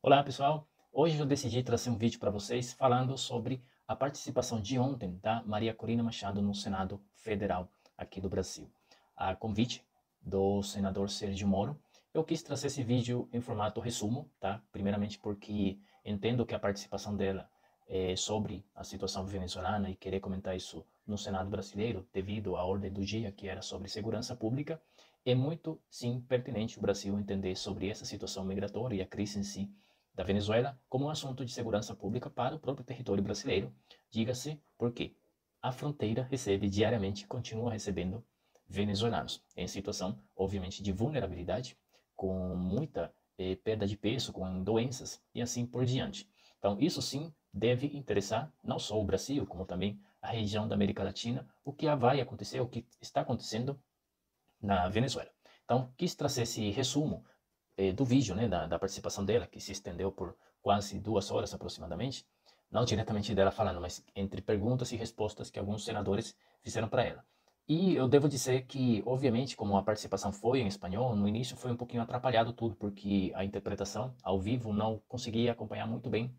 Olá pessoal, hoje eu decidi trazer um vídeo para vocês falando sobre a participação de ontem da Maria Corina Machado no Senado Federal aqui do Brasil. A convite do senador Sérgio Moro, eu quis trazer esse vídeo em formato resumo, tá? Primeiramente porque entendo que a participação dela sobre a situação venezuelana e querer comentar isso no Senado brasileiro, devido à ordem do dia que era sobre segurança pública, é muito, sim, pertinente o Brasil entender sobre essa situação migratória e a crise em si da Venezuela como um assunto de segurança pública para o próprio território brasileiro. Diga-se porque a fronteira recebe diariamente, continua recebendo venezuelanos em situação, obviamente, de vulnerabilidade, com muita perda de peso, com doenças e assim por diante. Então, isso sim deve interessar não só o Brasil, como também a região da América Latina, o que vai acontecer, o que está acontecendo na Venezuela. Então, quis trazer esse resumo do vídeo, né, da participação dela, que se estendeu por quase 2 horas aproximadamente, não diretamente dela falando, mas entre perguntas e respostas que alguns senadores fizeram para ela. E eu devo dizer que, obviamente, como a participação foi em espanhol, no início foi um pouquinho atrapalhado tudo, porque a interpretação ao vivo não conseguia acompanhar muito bem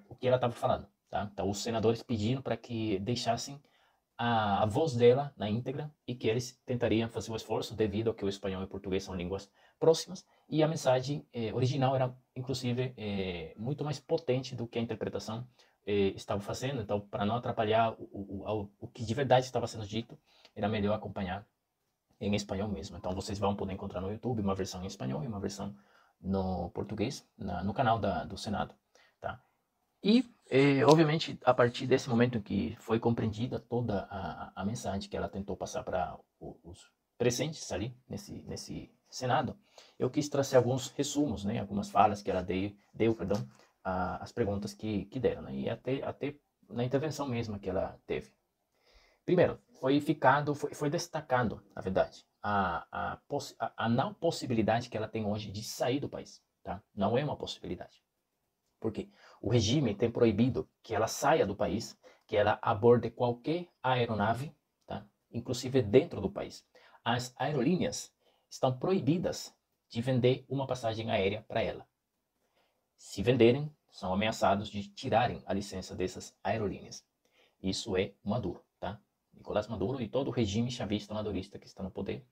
o que ela estava falando. Tá? Então, os senadores pediram para que deixassem a voz dela na íntegra e que eles tentariam fazer o esforço devido ao que o espanhol e o português são línguas próximas e a mensagem original era inclusive muito mais potente do que a interpretação estava fazendo. Então, para não atrapalhar o que de verdade estava sendo dito, era melhor acompanhar em espanhol mesmo. Então, vocês vão poder encontrar no YouTube uma versão em espanhol e uma versão no português no canal do Senado, tá? E, obviamente, a partir desse momento em que foi compreendida toda a mensagem que ela tentou passar para os presentes ali nesse Senado, eu quis trazer alguns resumos, né, algumas falas que ela deu, perdão, as perguntas que deram, né, e até na intervenção mesma que ela teve. Primeiro, foi destacando, na verdade, a não possibilidade que ela tem hoje de sair do país, tá? Não é uma possibilidade. Por quê? O regime tem proibido que ela saia do país, que ela aborde qualquer aeronave, tá? Inclusive dentro do país. As aerolíneas estão proibidas de vender uma passagem aérea para ela. Se venderem, são ameaçados de tirarem a licença dessas aerolíneas. Isso é Maduro, tá? Nicolás Maduro e todo o regime chavista madurista que está no poder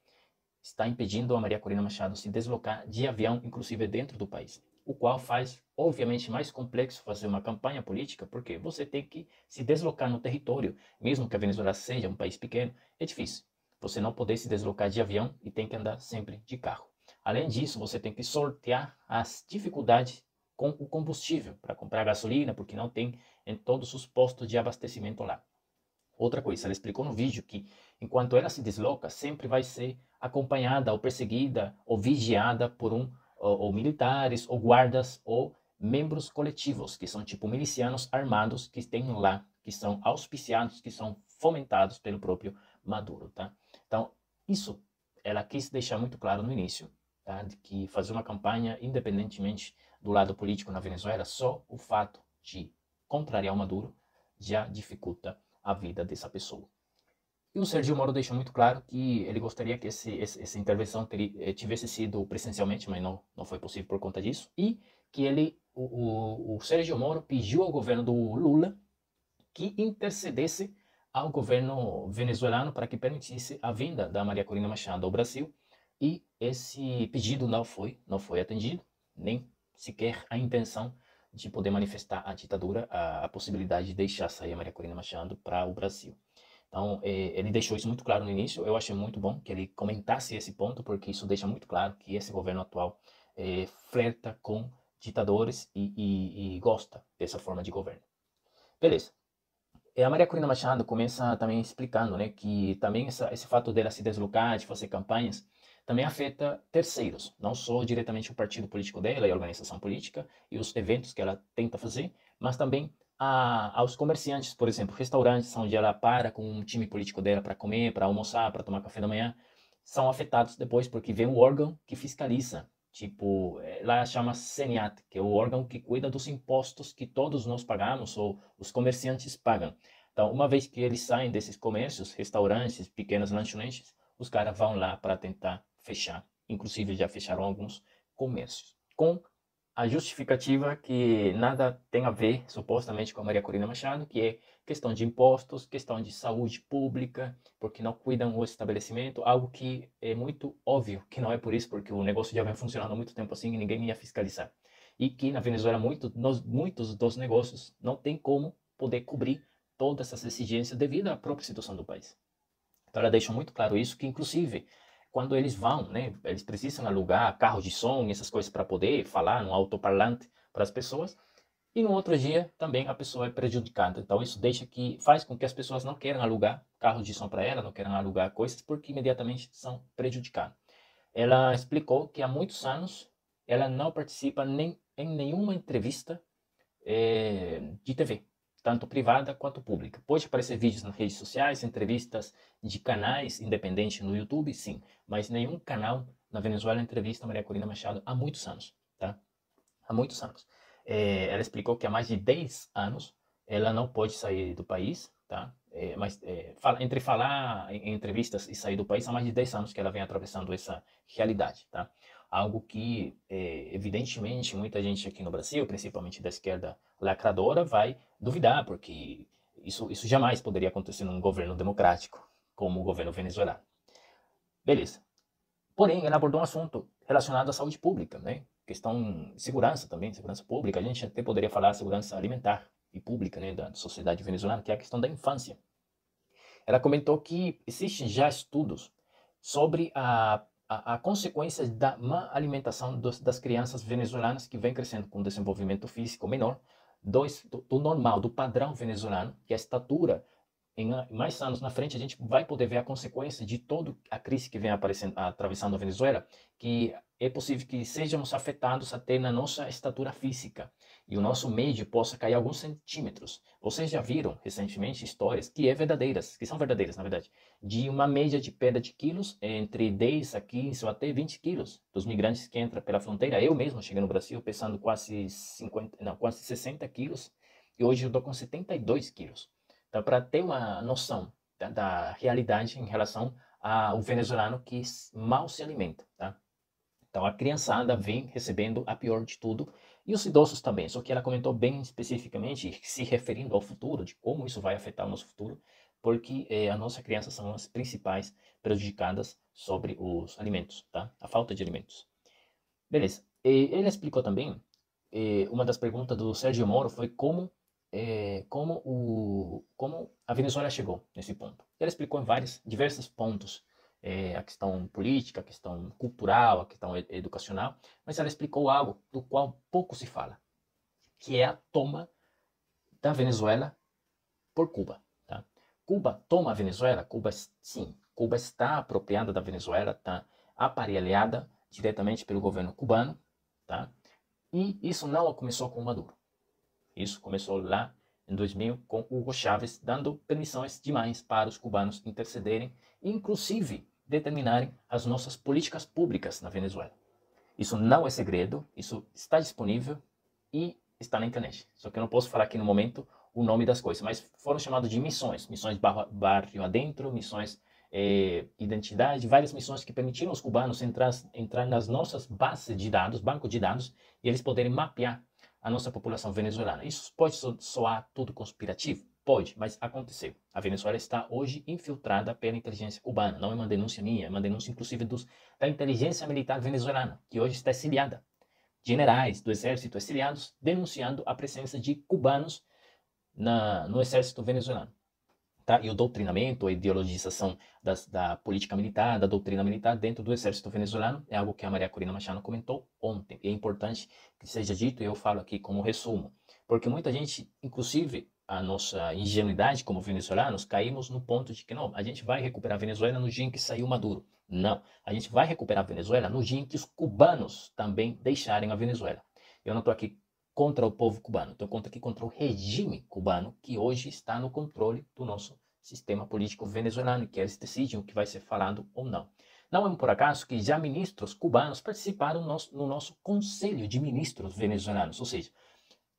está impedindo a Maria Corina Machado se deslocar de avião, inclusive dentro do país. O qual faz, obviamente, mais complexo fazer uma campanha política, porque você tem que se deslocar no território, mesmo que a Venezuela seja um país pequeno, é difícil. Você não poder se deslocar de avião e tem que andar sempre de carro. Além disso, você tem que sortear as dificuldades com o combustível para comprar gasolina, porque não tem em todos os postos de abastecimento lá. Outra coisa, ela explicou no vídeo que enquanto ela se desloca, sempre vai ser acompanhada ou perseguida ou vigiada por ou militares ou guardas ou membros coletivos, que são tipo milicianos armados que tem lá, que são auspiciados, que são fomentados pelo próprio Maduro, tá? Então, isso ela quis deixar muito claro no início, tá? De que fazer uma campanha, independentemente do lado político na Venezuela, só o fato de contrariar o Maduro já dificulta a vida dessa pessoa. E o Sergio Moro deixou muito claro que ele gostaria que essa intervenção tivesse sido presencialmente, mas não foi possível por conta disso, e que o Sergio Moro pediu ao governo do Lula que intercedesse ao governo venezuelano para que permitisse a vinda da Maria Corina Machado ao Brasil, e esse pedido não foi atendido, nem sequer a intenção de poder manifestar a ditadura, a possibilidade de deixar sair a Maria Corina Machado para o Brasil. Então, ele deixou isso muito claro no início. Eu achei muito bom que ele comentasse esse ponto, porque isso deixa muito claro que esse governo atual flerta com ditadores e gosta dessa forma de governo. Beleza. A Maria Corina Machado começa também explicando, né, que também esse fato dela se deslocar, de fazer campanhas, também afeta terceiros, não só diretamente o partido político dela e a organização política e os eventos que ela tenta fazer, mas também aos comerciantes, por exemplo, restaurantes onde ela para com um time político dela para comer, para almoçar, para tomar café da manhã, são afetados depois porque vem um órgão que fiscaliza. Tipo, lá chama CENIAT, que é o órgão que cuida dos impostos que todos nós pagamos ou os comerciantes pagam. Então, uma vez que eles saem desses comércios, restaurantes, pequenas lanchonetes, os caras vão lá para tentar fechar. Inclusive, já fecharam alguns comércios. Com a justificativa que nada tem a ver, supostamente, com a Maria Corina Machado, que é questão de impostos, questão de saúde pública, porque não cuidam do estabelecimento, algo que é muito óbvio que não é por isso, porque o negócio já vem funcionando há muito tempo assim e ninguém ia fiscalizar. E que na Venezuela muitos dos negócios não tem como poder cobrir todas essas exigências devido à própria situação do país. Então ela deixa muito claro isso, que inclusive quando eles vão, né, eles precisam alugar carro de som e essas coisas para poder falar no altoparlante para as pessoas, e no outro dia também a pessoa é prejudicada. Então isso faz com que as pessoas não queiram alugar carro de som para ela, não queiram alugar coisas, porque imediatamente são prejudicadas. Ela explicou que há muitos anos ela não participa nem em nenhuma entrevista de TV, tanto privada quanto pública. Pode aparecer vídeos nas redes sociais, entrevistas de canais independentes no YouTube, sim, mas nenhum canal na Venezuela entrevista Maria Corina Machado há muitos anos, tá? Há muitos anos. Ela explicou que há mais de 10 anos ela não pode sair do país, tá? Entre falar em entrevistas e sair do país, há mais de 10 anos que ela vem atravessando essa realidade, tá? Algo que, evidentemente, muita gente aqui no Brasil, principalmente da esquerda lacradora, vai duvidar, porque isso jamais poderia acontecer num governo democrático, como o governo venezuelano. Beleza. Porém, ela abordou um assunto relacionado à saúde pública, né? Questão de segurança também, segurança pública. A gente até poderia falar segurança alimentar e pública, né, da sociedade venezuelana, que é a questão da infância. Ela comentou que existem já estudos sobre a consequência da má alimentação das crianças venezuelanas que vem crescendo com desenvolvimento físico menor do normal, do padrão venezuelano, que é a estatura. Em mais anos na frente, a gente vai poder ver a consequência de toda a crise que vem atravessando a Venezuela, que é possível que sejamos afetados até na nossa estatura física e o nosso médio possa cair alguns centímetros. Vocês já viram recentemente histórias que são verdadeiras, na verdade, de uma média de perda de quilos entre 10 a 15 ou até 20 quilos dos migrantes que entram pela fronteira. Eu mesmo cheguei no Brasil pesando quase 60 quilos e hoje eu estou com 72 quilos. Então, para ter uma noção da realidade em relação ao venezuelano que mal se alimenta, tá? Então, a criançada vem recebendo a pior de tudo, e os idosos também, só que ela comentou bem especificamente, se referindo ao futuro, de como isso vai afetar o nosso futuro, porque a nossa criança são as principais prejudicadas sobre os alimentos, tá? A falta de alimentos. Beleza. Ele explicou também, uma das perguntas do Sérgio Moro foi como a Venezuela chegou nesse ponto. Ele explicou em diversos pontos, a questão política, a questão cultural, a questão educacional, mas ela explicou algo do qual pouco se fala, que é a toma da Venezuela por Cuba. Tá? Cuba toma a Venezuela? Sim, Cuba está apropriada da Venezuela, está aparelhada diretamente pelo governo cubano, tá? E isso não começou com Maduro. Isso começou lá em 2000 com Hugo Chávez, dando permissões demais para os cubanos intercederem e, inclusive, determinarem as nossas políticas públicas na Venezuela. Isso não é segredo, isso está disponível e está na internet. Só que eu não posso falar aqui no momento o nome das coisas, mas foram chamadas de missões. Missões barrio adentro, missões identidade, várias missões que permitiram aos cubanos entrar nas nossas bases de dados, banco de dados, e eles poderem mapear a nossa população venezuelana. Isso pode soar tudo conspirativo? Pode, mas aconteceu. A Venezuela está hoje infiltrada pela inteligência cubana. Não é uma denúncia minha, é uma denúncia inclusive da inteligência militar venezuelana, que hoje está exiliada. Generais do exército exiliados denunciando a presença de cubanos no exército venezuelano. Tá? E o doutrinamento, a ideologização da política militar, da doutrina militar dentro do exército venezuelano é algo que a Maria Corina Machado comentou ontem. E é importante que seja dito, e eu falo aqui como resumo, porque muita gente, inclusive a nossa ingenuidade como venezuelanos, caímos no ponto de que não, a gente vai recuperar a Venezuela no dia em que saiu Maduro. Não, a gente vai recuperar a Venezuela no dia em que os cubanos também deixarem a Venezuela. Eu não estou aqui contra o povo cubano, estou aqui contra o regime cubano que hoje está no controle do nosso sistema político venezuelano, que eles decidem o que vai ser falado ou não. Não é por acaso que já ministros cubanos participaram no nosso Conselho de Ministros venezuelanos, ou seja,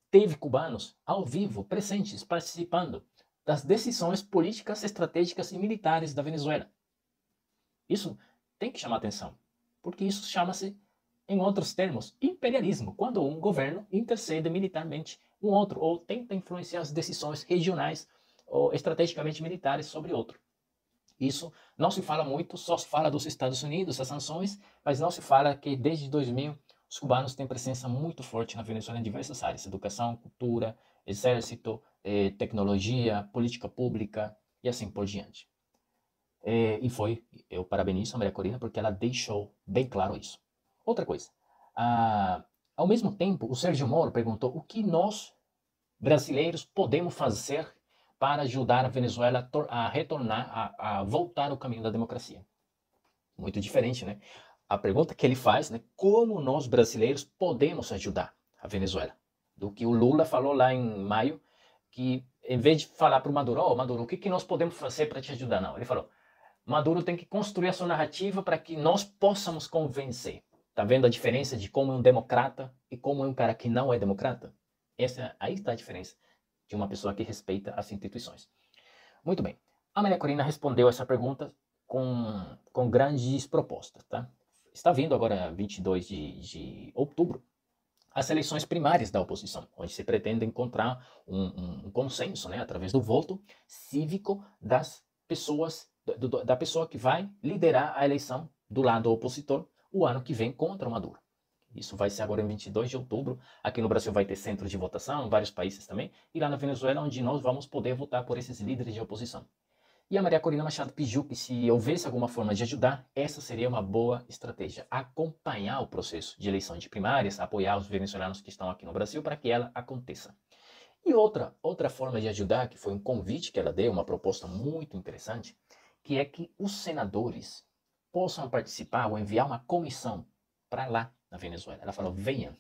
teve cubanos ao vivo, presentes, participando das decisões políticas, estratégicas e militares da Venezuela. Isso tem que chamar atenção, porque isso chama-se em outros termos, imperialismo, quando um governo intercede militarmente um outro ou tenta influenciar as decisões regionais ou estrategicamente militares sobre outro. Isso não se fala muito, só se fala dos Estados Unidos, as sanções, mas não se fala que desde 2000 os cubanos têm presença muito forte na Venezuela em diversas áreas: educação, cultura, exército, tecnologia, política pública e assim por diante. Eu parabenizo a Maria Corina porque ela deixou bem claro isso. Outra coisa, ao mesmo tempo, o Sérgio Moro perguntou o que nós, brasileiros, podemos fazer para ajudar a Venezuela a retornar, a voltar ao caminho da democracia. Muito diferente, né? A pergunta que ele faz, né? Como nós, brasileiros, podemos ajudar a Venezuela? Do que o Lula falou lá em maio, que em vez de falar para o Maduro, Maduro, o que nós podemos fazer para te ajudar? Não, ele falou, Maduro tem que construir a sua narrativa para que nós possamos convencer. Tá vendo a diferença de como é um democrata e como é um cara que não é democrata? Aí está a diferença de uma pessoa que respeita as instituições. Muito bem. A Maria Corina respondeu essa pergunta com grandes propostas. Tá? Está vindo agora, 22 de outubro, as eleições primárias da oposição, onde se pretende encontrar um consenso, né, através do voto cívico das pessoas, da pessoa que vai liderar a eleição do lado opositor o ano que vem contra o Maduro. Isso vai ser agora em 22 de outubro. Aqui no Brasil vai ter centros de votação, em vários países também. E lá na Venezuela, onde nós vamos poder votar por esses líderes de oposição. E a Maria Corina Machado pediu que, se houvesse alguma forma de ajudar, essa seria uma boa estratégia. Acompanhar o processo de eleição de primárias, apoiar os venezuelanos que estão aqui no Brasil para que ela aconteça. E outra forma de ajudar, que foi um convite que ela deu, uma proposta muito interessante, que é que os senadores possam participar ou enviar uma comissão para lá na Venezuela. Ela falou, venham.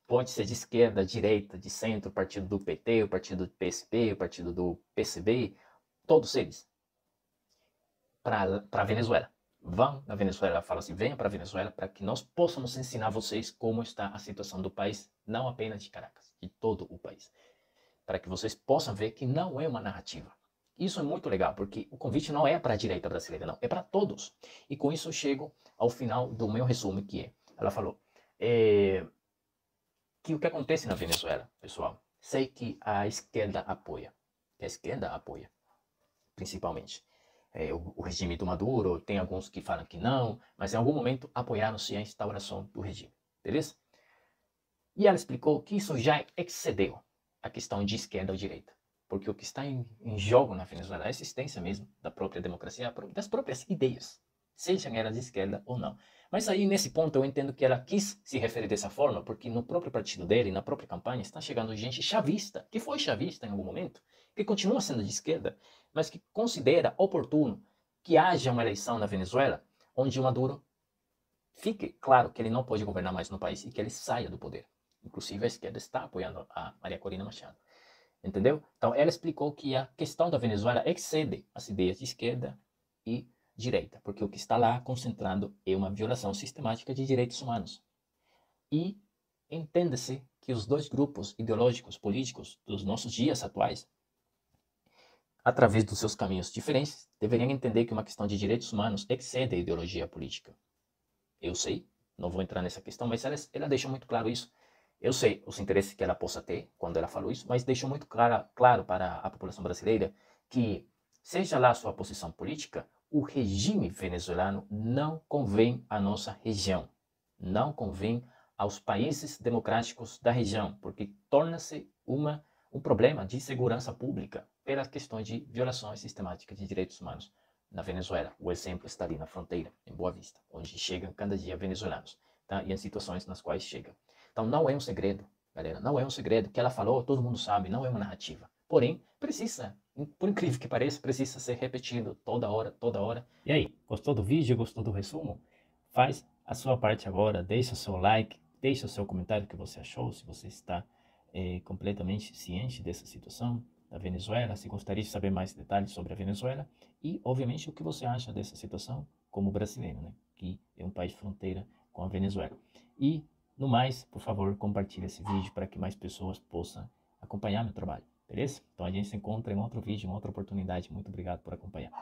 Pode ser de esquerda, direita, de centro, o partido do PT, o partido do PSB, o partido do PCB, todos eles, para a Venezuela. Vão na Venezuela, ela fala assim, venham para a Venezuela para que nós possamos ensinar vocês como está a situação do país, não apenas de Caracas, de todo o país. Para que vocês possam ver que não é uma narrativa. Isso é muito legal, porque o convite não é para a direita brasileira, não, é para todos. E com isso eu chego ao final do meu resumo, que é, ela falou, que o que acontece na Venezuela, pessoal, sei que a esquerda apoia, principalmente. O regime do Maduro, tem alguns que falam que não, mas em algum momento apoiaram-se a instauração do regime, beleza? E ela explicou que isso já excedeu a questão de esquerda ou direita, porque o que está em jogo na Venezuela é a existência mesmo da própria democracia, das próprias ideias, sejam elas de esquerda ou não. Mas aí, nesse ponto, eu entendo que ela quis se referir dessa forma, porque no próprio partido dele, na própria campanha, está chegando gente chavista, que foi chavista em algum momento, que continua sendo de esquerda, mas que considera oportuno que haja uma eleição na Venezuela onde o Maduro fique claro que ele não pode governar mais no país e que ele saia do poder. Inclusive, a esquerda está apoiando a Maria Corina Machado. Entendeu? Então, ela explicou que a questão da Venezuela excede as ideias de esquerda e direita, porque o que está lá concentrado é uma violação sistemática de direitos humanos. E entenda-se que os dois grupos ideológicos políticos dos nossos dias atuais, através dos seus caminhos diferentes, deveriam entender que uma questão de direitos humanos excede a ideologia política. Eu sei, não vou entrar nessa questão, mas ela deixou muito claro isso. Eu sei os interesses que ela possa ter quando ela falou isso, mas deixou muito claro para a população brasileira que, seja lá a sua posição política, o regime venezuelano não convém à nossa região, não convém aos países democráticos da região, porque torna-se um problema de segurança pública pelas questões de violações sistemáticas de direitos humanos na Venezuela. O exemplo está ali na fronteira, em Boa Vista, onde chegam cada dia venezuelanos, tá? E em situações nas quais chegam. Então não é um segredo, galera, não é um segredo. O que ela falou, todo mundo sabe, não é uma narrativa. Porém, precisa, por incrível que pareça, precisa ser repetido toda hora, toda hora. E aí, gostou do vídeo, gostou do resumo? Faz a sua parte agora, deixa o seu like, deixa o seu comentário o que você achou, se você está completamente ciente dessa situação da Venezuela, se gostaria de saber mais detalhes sobre a Venezuela e, obviamente, o que você acha dessa situação como brasileiro, né? Que é um país fronteira com a Venezuela. E, no mais, por favor, compartilhe esse vídeo para que mais pessoas possam acompanhar meu trabalho, beleza? Então a gente se encontra em outro vídeo, em outra oportunidade. Muito obrigado por acompanhar.